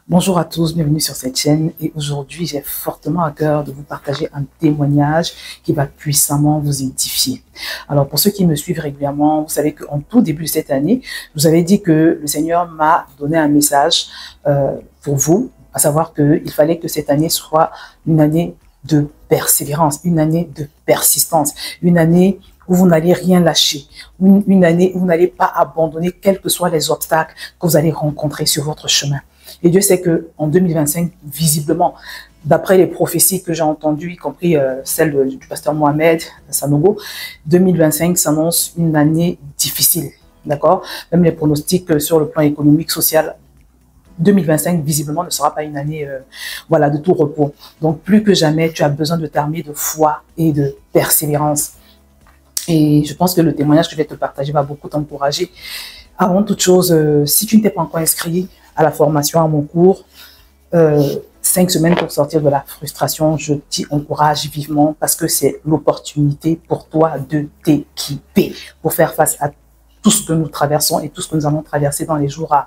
Bonjour à tous, bienvenue sur cette chaîne et aujourd'hui j'ai fortement à cœur de vous partager un témoignage qui va puissamment vous édifier. Alors pour ceux qui me suivent régulièrement, vous savez qu'en tout début de cette année, je vous avais dit que le Seigneur m'a donné un message pour vous, à savoir qu'il fallait que cette année soit une année de persévérance, une année de persistance, une année où vous n'allez rien lâcher, une année où vous n'allez pas abandonner quels que soient les obstacles que vous allez rencontrer sur votre chemin. Et Dieu sait qu'en 2025, visiblement, d'après les prophéties que j'ai entendues, y compris celle du pasteur Mohamed Sanogo, 2025 s'annonce une année difficile, d'accord? Même les pronostics sur le plan économique, social, 2025, visiblement, ne sera pas une année voilà, de tout repos. Donc, plus que jamais, tu as besoin de t'armer de foi et de persévérance. Et je pense que le témoignage que je vais te partager va beaucoup t'encourager. Avant toute chose, si tu ne t'es pas encore inscrit à la formation, à mon cours, 5 semaines pour sortir de la frustration, je t'y encourage vivement parce que c'est l'opportunité pour toi de t'équiper pour faire face à tout ce que nous traversons et tout ce que nous allons traverser dans les jours à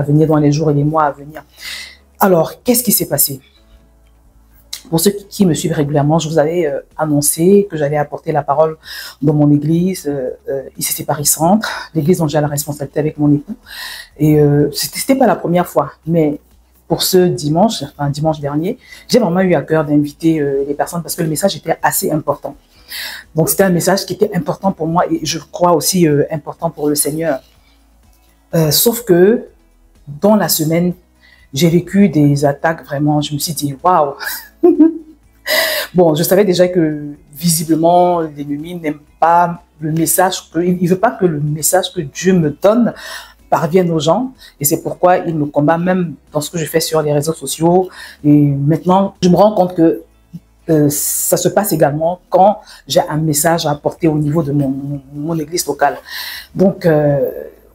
venir, dans les jours et les mois à venir. Alors, qu'est-ce qui s'est passé? Pour ceux qui me suivent régulièrement, je vous avais annoncé que j'allais apporter la parole dans mon église, ICC Paris Centre, l'église dont j'ai la responsabilité avec mon époux. Et c'était pas la première fois, mais pour ce dimanche, enfin dimanche dernier, j'ai vraiment eu à cœur d'inviter les personnes parce que le message était assez important. Donc c'était un message qui était important pour moi et je crois aussi important pour le Seigneur. Sauf que dans la semaine, j'ai vécu des attaques vraiment, je me suis dit, waouh! Bon, je savais déjà que visiblement, l'ennemi n'aime pas le message, il ne veut pas que le message que Dieu me donne parvienne aux gens. Et c'est pourquoi il me combat même dans ce que je fais sur les réseaux sociaux. Et maintenant, je me rends compte que ça se passe également quand j'ai un message à apporter au niveau de mon église locale. Donc,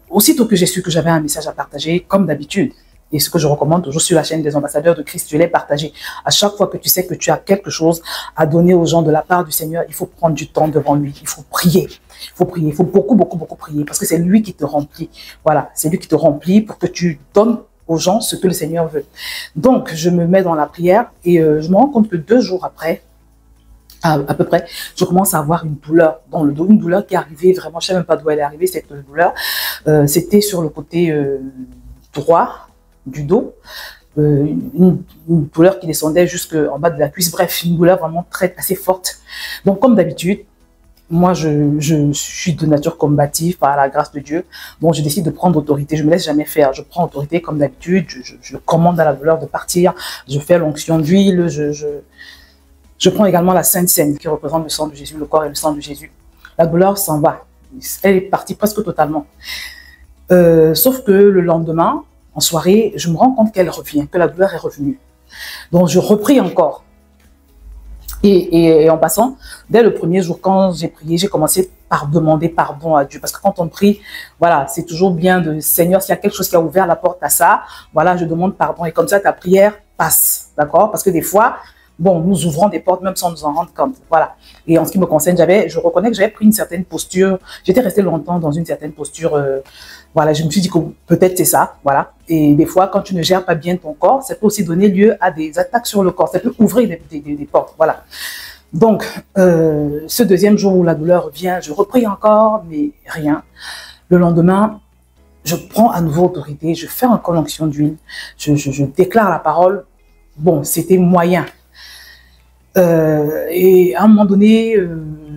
aussitôt que j'ai su que j'avais un message à partager, comme d'habitude, et ce que je recommande toujours sur la chaîne des ambassadeurs de Christ, je l'ai partagé. À chaque fois que tu sais que tu as quelque chose à donner aux gens de la part du Seigneur, il faut prendre du temps devant lui. Il faut prier. Il faut prier. Il faut beaucoup prier parce que c'est lui qui te remplit. Voilà, c'est lui qui te remplit pour que tu donnes aux gens ce que le Seigneur veut. Donc, je me mets dans la prière et je me rends compte que 2 jours après, à peu près, je commence à avoir une douleur dans le dos, une douleur qui est arrivée vraiment, je ne sais même pas d'où elle est arrivée, cette douleur. C'était sur le côté droit du dos, une douleur qui descendait jusqu'en bas de la cuisse, bref, une douleur vraiment assez forte. Donc, comme d'habitude, moi, je suis de nature combative par la grâce de Dieu, donc je décide de prendre autorité, je ne me laisse jamais faire, je prends autorité comme d'habitude, je commande à la douleur de partir, je fais l'onction d'huile, je prends également la Sainte Seine qui représente le sang de Jésus, le corps et le sang de Jésus. La douleur s'en va, elle est partie presque totalement. Sauf que le lendemain, en soirée, je me rends compte qu'elle revient, que la douleur est revenue. Donc, je reprie encore. Et en passant, dès le premier jour, quand j'ai prié, j'ai commencé par demander pardon à Dieu. Parce que quand on prie, voilà, c'est toujours bien de Seigneur, s'il y a quelque chose qui a ouvert la porte à ça, voilà, je demande pardon. Et comme ça, ta prière passe, d'accord? Parce que des fois, bon, nous ouvrons des portes même sans nous en rendre compte. Voilà. Et en ce qui me concerne, je reconnais que j'avais pris une certaine posture. J'étais restée longtemps dans une certaine posture. Voilà, je me suis dit que peut-être c'est ça. Voilà. Et des fois, quand tu ne gères pas bien ton corps, ça peut aussi donner lieu à des attaques sur le corps. Ça peut ouvrir des portes. Voilà. Donc, ce deuxième jour où la douleur revient, je reprie encore, mais rien. Le lendemain, je prends à nouveau autorité. Je fais encore l'onction d'huile. Je déclare la parole. Bon, c'était moyen. Et à un moment donné,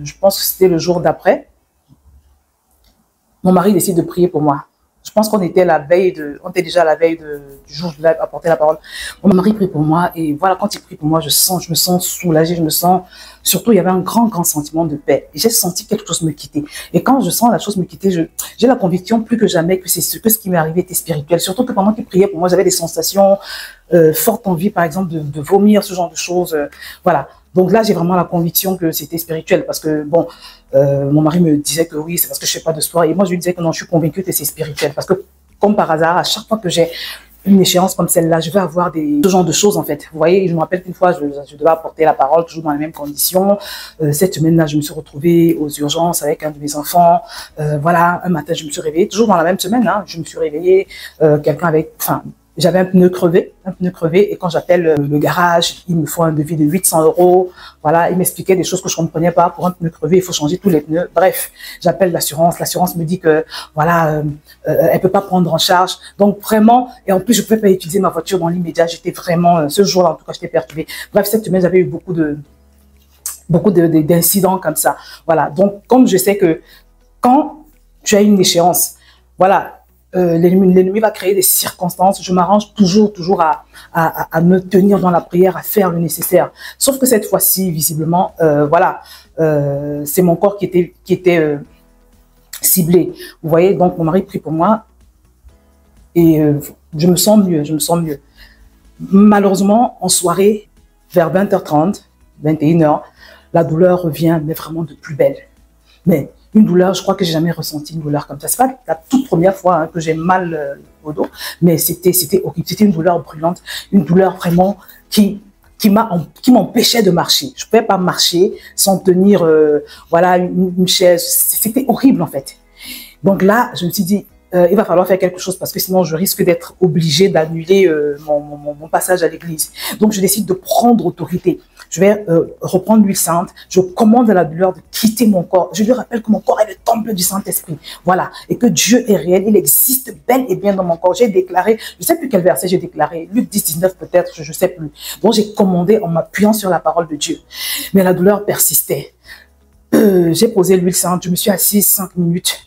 je pense que c'était le jour d'après, mon mari décide de prier pour moi. Je pense qu'on était déjà à la veille du jour où je voulais apporter la parole. Mon mari prie pour moi et voilà, quand il prie pour moi, je me sens soulagée, surtout il y avait un grand sentiment de paix. J'ai senti quelque chose me quitter. Et quand je sens la chose me quitter, j'ai la conviction plus que jamais que ce qui m'est arrivé était spirituel. Surtout que pendant qu'il priait pour moi, j'avais des sensations fortes envie, par exemple, de vomir, ce genre de choses. Voilà. Donc là, j'ai vraiment la conviction que c'était spirituel parce que, bon, mon mari me disait que oui, c'est parce que je ne fais pas de sport. Et moi, je lui disais que non, je suis convaincue que c'est spirituel. Parce que, comme par hasard, à chaque fois que j'ai une échéance comme celle-là, je vais avoir ce genre de choses, en fait. Vous voyez, je me rappelle qu'une fois, je devais apporter la parole, toujours dans les mêmes conditions. Cette semaine-là, je me suis retrouvée aux urgences avec un de mes enfants. Voilà, un matin, je me suis réveillée, toujours dans la même semaine, hein, je me suis réveillée, quelqu'un avec, enfin, j'avais un pneu crevé, et quand j'appelle le garage, il me faut un devis de 800 €. Voilà, il m'expliquait des choses que je comprenais pas. Pour un pneu crevé, il faut changer tous les pneus. Bref, j'appelle l'assurance me dit que voilà, elle peut pas prendre en charge. Donc vraiment, et en plus je pouvais pas utiliser ma voiture dans l'immédiat. J'étais vraiment, ce jour-là en tout cas, j'étais perturbée. Bref, cette semaine j'avais eu beaucoup d'incidents comme ça. Voilà, donc comme je sais que quand tu as une échéance, voilà, l'ennemi va créer des circonstances. Je m'arrange toujours à me tenir dans la prière, à faire le nécessaire. Sauf que cette fois-ci, visiblement, voilà, c'est mon corps qui était ciblé. Vous voyez, donc mon mari prie pour moi et je me sens mieux. Malheureusement, en soirée, vers 20h30, 21h, la douleur revient, mais vraiment de plus belle. Mais une douleur, je crois que j'ai jamais ressenti une douleur comme ça. C'est pas la toute première fois que j'ai mal au dos, mais c'était horrible. C'était une douleur brûlante, une douleur vraiment qui m'empêchait de marcher. Je pouvais pas marcher sans tenir voilà une chaise. C'était horrible en fait. Donc là, je me suis dit, il va falloir faire quelque chose parce que sinon je risque d'être obligée d'annuler mon passage à l'église. Donc je décide de prendre autorité. Je vais reprendre l'huile sainte. Je commande à la douleur de quitter mon corps. Je lui rappelle que mon corps est le temple du Saint-Esprit. Voilà. Et que Dieu est réel. Il existe bel et bien dans mon corps. J'ai déclaré, je ne sais plus quel verset j'ai déclaré, Luc 10, 19 peut-être, je ne sais plus. Donc j'ai commandé en m'appuyant sur la parole de Dieu. Mais la douleur persistait. J'ai posé l'huile sainte. Je me suis assise 5 minutes.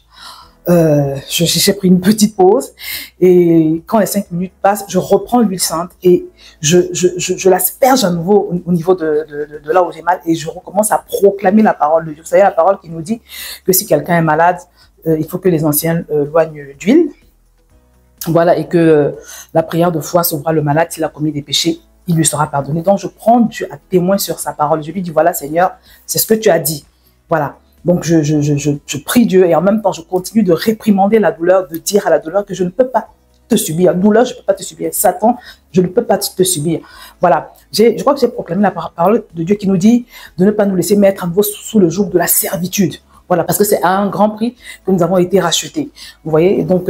J'ai pris une petite pause et quand les 5 minutes passent, je reprends l'huile sainte et je l'asperge à nouveau au niveau de là où j'ai mal et je recommence à proclamer la parole de Dieu. Vous savez, la parole qui nous dit que si quelqu'un est malade, il faut que les anciens loignent d'huile. Voilà, et que la prière de foi sauvera le malade s'il a commis des péchés. Il lui sera pardonné. Donc, je prends Dieu à témoin sur sa parole. Je lui dis, voilà, Seigneur, c'est ce que tu as dit. Voilà. Donc, je prie Dieu et en même temps, je continue de réprimander la douleur, de dire à la douleur que je ne peux pas te subir. Douleur, je ne peux pas te subir. Satan, je ne peux pas te subir. Voilà. Je crois que j'ai proclamé la parole de Dieu qui nous dit de ne pas nous laisser mettre à nouveau sous le joug de la servitude. Voilà, parce que c'est à un grand prix que nous avons été rachetés. Vous voyez, et donc,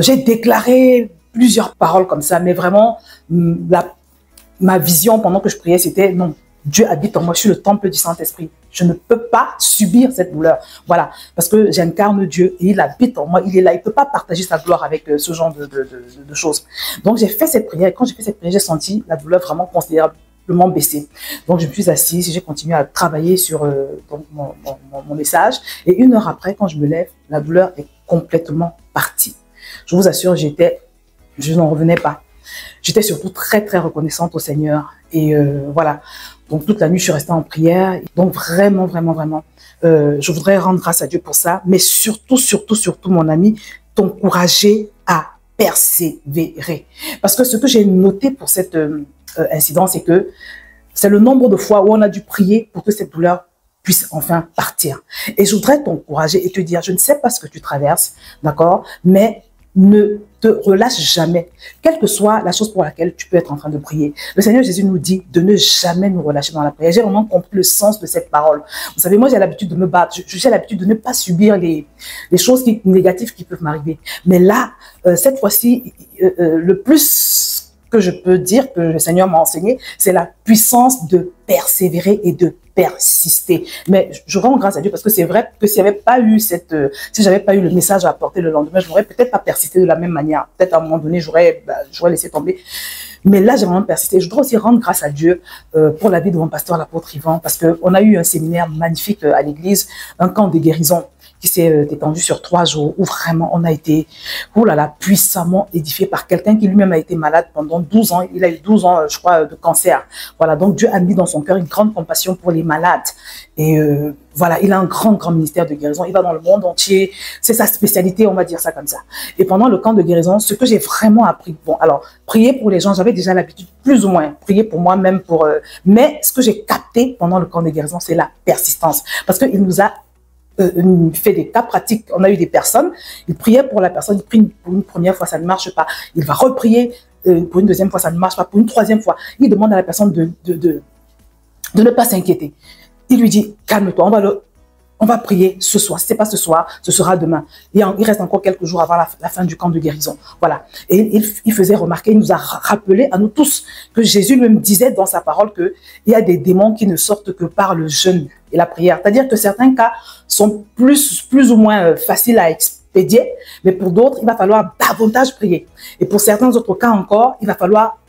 j'ai déclaré plusieurs paroles comme ça, mais vraiment, ma vision pendant que je priais, c'était non. Dieu habite en moi, je suis le temple du Saint-Esprit. Je ne peux pas subir cette douleur. Voilà, parce que j'incarne Dieu et il habite en moi, il est là. Il ne peut pas partager sa gloire avec ce genre de choses. Donc, j'ai fait cette prière et quand j'ai fait cette prière, j'ai senti la douleur vraiment considérablement baisser. Donc, je me suis assise et j'ai continué à travailler sur mon message. Et 1 heure après, quand je me lève, la douleur est complètement partie. Je vous assure, je n'en revenais pas. J'étais surtout très, très reconnaissante au Seigneur. Et voilà. Donc, toute la nuit, je suis restée en prière. Donc, vraiment, vraiment, vraiment, je voudrais rendre grâce à Dieu pour ça. Mais surtout, mon ami, t'encourager à persévérer. Parce que ce que j'ai noté pour cet incident, c'est que c'est le nombre de fois où on a dû prier pour que cette douleur puisse enfin partir. Et je voudrais t'encourager et te dire, je ne sais pas ce que tu traverses, d'accord, mais ne te relâche jamais, quelle que soit la chose pour laquelle tu peux être en train de prier. Le Seigneur Jésus nous dit de ne jamais nous relâcher dans la prière. J'ai vraiment compris le sens de cette parole. Vous savez, moi j'ai l'habitude de me battre, j'ai l'habitude de ne pas subir les choses négatives qui peuvent m'arriver. Mais là, cette fois-ci, le plus que je peux dire que le Seigneur m'a enseigné, c'est la puissance de persévérer et de persister. Mais je rends grâce à Dieu parce que c'est vrai que si j'avais pas eu le message à apporter le lendemain, je n'aurais peut-être pas persisté de la même manière. Peut-être à un moment donné, j'aurais laissé tomber. Mais là, j'ai vraiment persisté. Je voudrais aussi rendre grâce à Dieu pour la vie de mon pasteur, l'apôtre Yvan, parce qu'on a eu un séminaire magnifique à l'église, un camp de guérison qui s'est étendu sur 3 jours, où vraiment on a été, oh là là, puissamment édifié par quelqu'un qui lui-même a été malade pendant 12 ans. Il a eu 12 ans, je crois, de cancer. Voilà, donc Dieu a mis dans son cœur une grande compassion pour les malades. Et voilà, il a un grand ministère de guérison. Il va dans le monde entier. C'est sa spécialité, on va dire ça comme ça. Et pendant le camp de guérison, ce que j'ai vraiment appris, bon, alors, prier pour les gens, j'avais déjà l'habitude, plus ou moins, prier pour moi-même, mais ce que j'ai capté pendant le camp de guérison, c'est la persistance. Parce qu'il nous a fait des cas pratiques. On a eu des personnes, il priait pour la personne, il prie pour une première fois, ça ne marche pas. Il va reprier pour une deuxième fois, ça ne marche pas. Pour une troisième fois, il demande à la personne de ne pas s'inquiéter. Il lui dit, calme-toi, on va prier ce soir. Si ce n'est pas ce soir, ce sera demain. Il reste encore quelques jours avant la fin du camp de guérison. Voilà. Et il faisait remarquer, il nous a rappelé à nous tous que Jésus lui-même disait dans sa parole qu'il y a des démons qui ne sortent que par le jeûne et la prière. C'est-à-dire que certains cas sont plus ou moins faciles à expédier, mais pour d'autres, il va falloir davantage prier. Et pour certains autres cas encore, il va falloir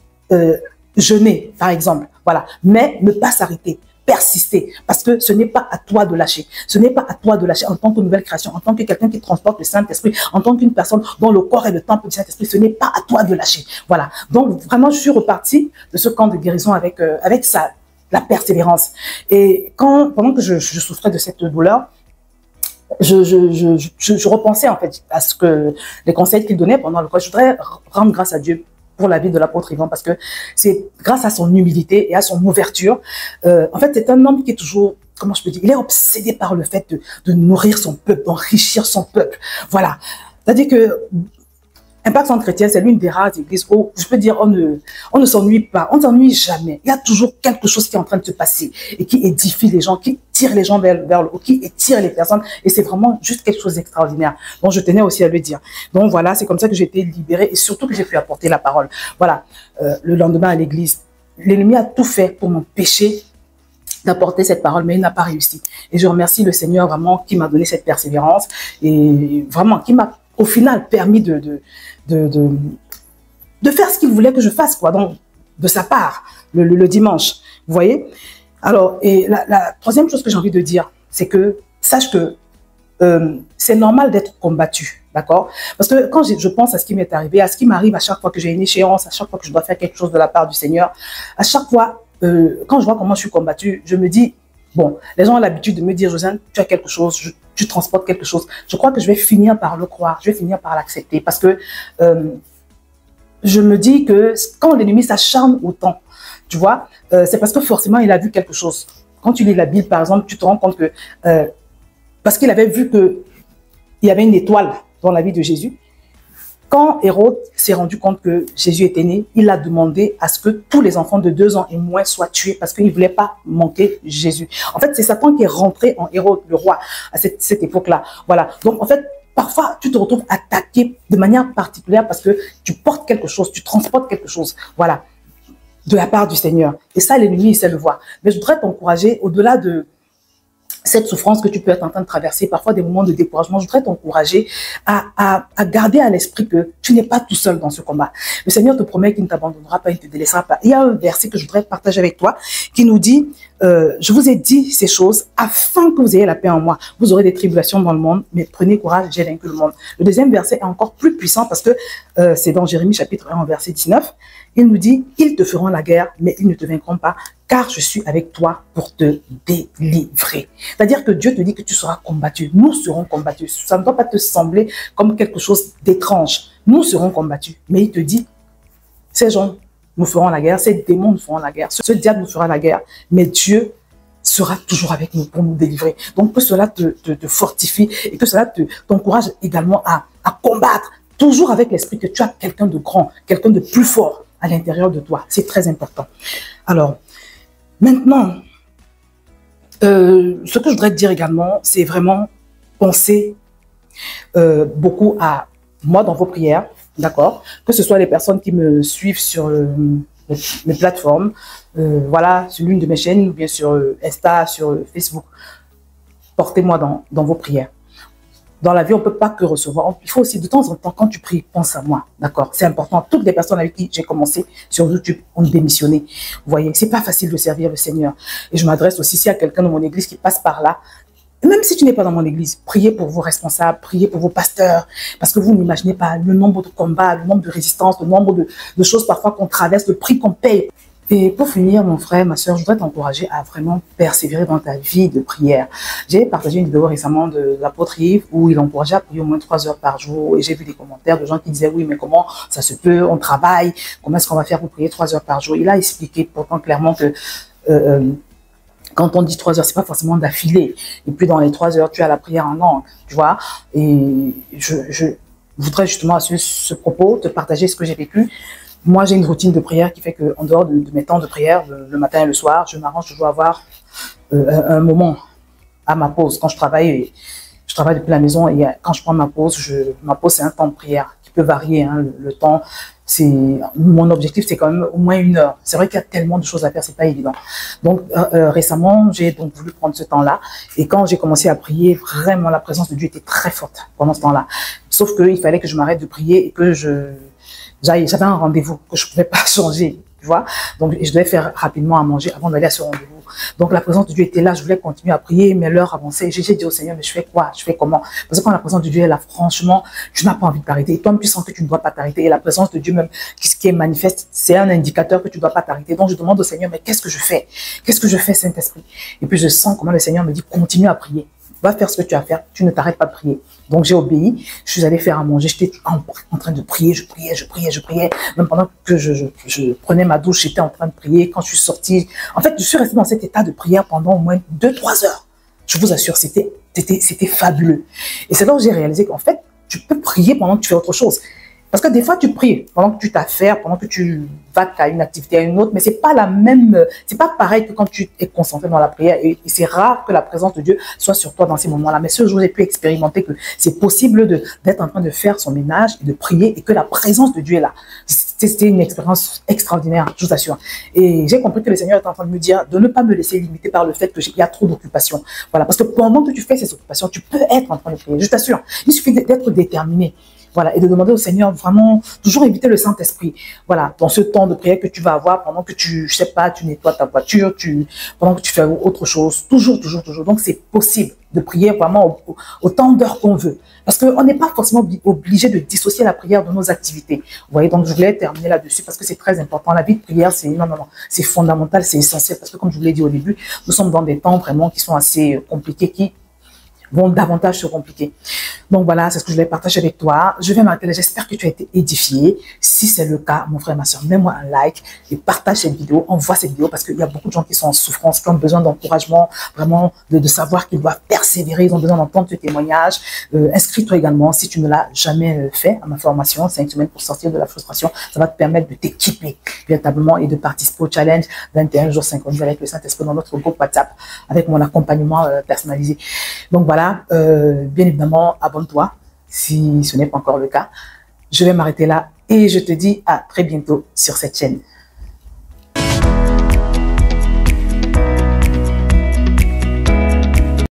jeûner, par exemple. Voilà. Mais ne pas s'arrêter. Persister, parce que ce n'est pas à toi de lâcher. Ce n'est pas à toi de lâcher en tant que nouvelle création, en tant que quelqu'un qui transporte le Saint-Esprit, en tant qu'une personne dont le corps est le temple du Saint-Esprit. Ce n'est pas à toi de lâcher. Voilà. Donc, vraiment, je suis repartie de ce camp de guérison avec la persévérance. Et pendant que je souffrais de cette douleur, je repensais en fait à les conseils qu'il donnait pendant le cours. Je voudrais rendre grâce à Dieu pour la vie de l'apôtre Yvan, parce que c'est grâce à son humilité et à son ouverture. En fait, c'est un homme qui est toujours, comment je peux dire, il est obsédé par le fait de nourrir son peuple, d'enrichir son peuple. Voilà. C'est-à-dire que Impact Centre Chrétien, c'est l'une des rares églises où, je peux dire, on ne s'ennuie pas, on ne s'ennuie jamais. Il y a toujours quelque chose qui est en train de se passer et qui édifie les gens, qui tire les gens vers le haut, qui étire les personnes. Et c'est vraiment juste quelque chose d'extraordinaire. Donc, je tenais aussi à le dire. Donc, voilà, c'est comme ça que j'ai été libérée et surtout que j'ai pu apporter la parole. Voilà, le lendemain à l'église, l'ennemi a tout fait pour m'empêcher d'apporter cette parole, mais il n'a pas réussi. Et je remercie le Seigneur vraiment qui m'a donné cette persévérance et vraiment qui m'a au final permis de faire ce qu'il voulait que je fasse, quoi, donc de sa part, le dimanche, vous voyez. Alors, et la troisième chose que j'ai envie de dire, c'est que, sache que c'est normal d'être combattu, d'accord? Parce que quand je pense à ce qui m'est arrivé, à ce qui m'arrive à chaque fois que j'ai une échéance, à chaque fois que je dois faire quelque chose de la part du Seigneur, à chaque fois, quand je vois comment je suis combattu, je me dis, bon, les gens ont l'habitude de me dire, Josiane, tu as quelque chose, tu transportes quelque chose. Je crois que je vais finir par le croire, je vais finir par l'accepter parce que je me dis que quand l'ennemi s'acharne autant, tu vois, c'est parce que forcément il a vu quelque chose. Quand tu lis la Bible, par exemple, tu te rends compte que parce qu'il avait vu qu'il y avait une étoile dans la vie de Jésus. Quand Hérode s'est rendu compte que Jésus était né, il a demandé à ce que tous les enfants de 2 ans et moins soient tués parce qu'il ne voulait pas manquer Jésus. En fait, c'est Satan qui est rentré en Hérode, le roi, à cette époque-là. Voilà. Donc, en fait, parfois, tu te retrouves attaqué de manière particulière parce que tu portes quelque chose, tu transportes quelque chose. Voilà. De la part du Seigneur. Et ça, l'ennemi, il sait le voir. Mais je voudrais t'encourager, au-delà de cette souffrance que tu peux être en train de traverser, parfois des moments de découragement, je voudrais t'encourager à garder à l'esprit que tu n'es pas tout seul dans ce combat. Le Seigneur te promet qu'il ne t'abandonnera pas, il ne te délaissera pas. Il y a un verset que je voudrais partager avec toi qui nous dit, je vous ai dit ces choses afin que vous ayez la paix en moi. Vous aurez des tribulations dans le monde, mais prenez courage, j'ai vaincu le monde. Le deuxième verset est encore plus puissant parce que c'est dans Jérémie chapitre 1, verset 19. Il nous dit, ils te feront la guerre, mais ils ne te vaincront pas, car je suis avec toi pour te délivrer. C'est-à-dire que Dieu te dit que tu seras combattu. Nous serons combattus. Ça ne doit pas te sembler comme quelque chose d'étrange. Nous serons combattus. Mais il te dit, ces gens nous feront la guerre, ces démons nous feront la guerre, ce diable nous fera la guerre, mais Dieu sera toujours avec nous pour nous délivrer. Donc que cela te fortifie et que cela t'encourage également à combattre, toujours avec l'esprit que tu as quelqu'un de grand, quelqu'un de plus fort à l'intérieur de toi. C'est très important. Alors, maintenant, ce que je voudrais te dire également, c'est vraiment penser beaucoup à moi dans vos prières, d'accord? Que ce soit les personnes qui me suivent sur mes plateformes, voilà, sur l'une de mes chaînes, ou bien sur Insta, sur Facebook. Portez-moi dans vos prières. Dans la vie, on ne peut pas que recevoir. Il faut aussi, de temps en temps, quand tu pries, pense à moi. D'accord? C'est important. Toutes les personnes avec qui j'ai commencé sur YouTube ont démissionné. Vous voyez, c'est pas facile de servir le Seigneur. Et je m'adresse aussi, s'il y a quelqu'un dans mon église qui passe par là, même si tu n'es pas dans mon église, priez pour vos responsables, priez pour vos pasteurs, parce que vous n'imaginez pas le nombre de combats, le nombre de résistances, le nombre de choses parfois qu'on traverse, le prix qu'on paye. Et pour finir, mon frère, ma soeur, je voudrais t'encourager à vraiment persévérer dans ta vie de prière. J'ai partagé une vidéo récemment de l'apôtre Yves où il encourageait à prier au moins 3 heures par jour. Et j'ai vu des commentaires de gens qui disaient, oui, mais comment ça se peut, on travaille, comment est-ce qu'on va faire pour prier 3 heures par jour? Il a expliqué pourtant clairement que quand on dit 3 heures, c'est pas forcément d'affilée. Et puis dans les 3 heures, tu as la prière en langue, tu vois. Et je voudrais justement à ce propos te partager ce que j'ai vécu. Moi, j'ai une routine de prière qui fait qu'en dehors de mes temps de prière, le matin et le soir, je m'arrange toujours à avoir un moment à ma pause. Quand je travaille depuis la maison et quand je prends ma pause, ma pause c'est un temps de prière qui peut varier, hein, le temps. Mon objectif, c'est quand même au moins 1 heure. C'est vrai qu'il y a tellement de choses à faire, c'est pas évident. Donc récemment, j'ai donc voulu prendre ce temps-là. Et quand j'ai commencé à prier, vraiment la présence de Dieu était très forte pendant ce temps-là. Sauf qu'il fallait que je m'arrête de prier et que j'avais un rendez-vous que je pouvais pas changer. Tu vois, donc je devais faire rapidement à manger avant d'aller à ce rendez-vous. Donc la présence de Dieu était là, je voulais continuer à prier, mais l'heure avançait. J'ai dit au Seigneur, mais je fais quoi? Je fais comment? Parce que quand la présence de Dieu est là, franchement, tu n'as pas envie de t'arrêter. Et toi, tu sens que tu ne dois pas t'arrêter. Et la présence de Dieu même, qui est manifeste, c'est un indicateur que tu ne dois pas t'arrêter. Donc je demande au Seigneur, mais qu'est-ce que je fais? Qu'est-ce que je fais, Saint-Esprit? Et puis je sens comment le Seigneur me dit, continue à prier. Va faire ce que tu as à faire, tu ne t'arrêtes pas de prier. Donc j'ai obéi, je suis allée faire à manger, j'étais en train de prier, je priais. Même pendant que je prenais ma douche, j'étais en train de prier. Quand je suis sortie, en fait, je suis restée dans cet état de prière pendant au moins 2-3 heures. Je vous assure, c'était fabuleux. Et c'est là où j'ai réalisé qu'en fait, tu peux prier pendant que tu fais autre chose. Parce que des fois, tu pries pendant que tu t'affaires, pendant que tu vas à une activité à une autre, mais c'est pas la même, c'est pas pareil que quand tu es concentré dans la prière. Et c'est rare que la présence de Dieu soit sur toi dans ces moments-là. Mais ce jour, j'ai pu expérimenter que c'est possible d'être en train de faire son ménage et de prier et que la présence de Dieu est là. C'était une expérience extraordinaire, je vous assure. Et j'ai compris que le Seigneur est en train de me dire de ne pas me laisser limiter par le fait qu'il y a trop d'occupations. Voilà. Parce que pendant que tu fais ces occupations, tu peux être en train de prier. Je t'assure. Il suffit d'être déterminé. Voilà, et de demander au Seigneur vraiment, toujours éviter le Saint-Esprit. Voilà, dans ce temps de prière que tu vas avoir pendant que je sais pas, tu nettoies ta voiture, pendant que tu fais autre chose, toujours. Donc, c'est possible de prier vraiment autant d'heures qu'on veut. Parce qu'on n'est pas forcément obligé de dissocier la prière de nos activités. Vous voyez, donc je voulais terminer là-dessus parce que c'est très important. La vie de prière, non, c'est fondamental, c'est essentiel parce que comme je vous l'ai dit au début, nous sommes dans des temps vraiment qui sont assez compliqués, qui vont davantage se compliquer. Donc voilà, c'est ce que je voulais partager avec toi. Je vais m'arrêter là. J'espère que tu as été édifié. Si c'est le cas, mon frère, ma soeur, mets-moi un like et partage cette vidéo. Envoie cette vidéo parce qu'il y a beaucoup de gens qui sont en souffrance, qui ont besoin d'encouragement, vraiment de savoir qu'ils doivent persévérer. Ils ont besoin d'entendre ce témoignage. Inscris-toi également si tu ne l'as jamais fait à ma formation 5 semaines pour sortir de la frustration. Ça va te permettre de t'équiper véritablement et de participer au challenge 21 jours synchronisés avec le Saint-Esprit dans notre groupe WhatsApp avec mon accompagnement personnalisé. Donc voilà, bien évidemment, abonne-toi si ce n'est pas encore le cas. Je vais m'arrêter là et je te dis à très bientôt sur cette chaîne.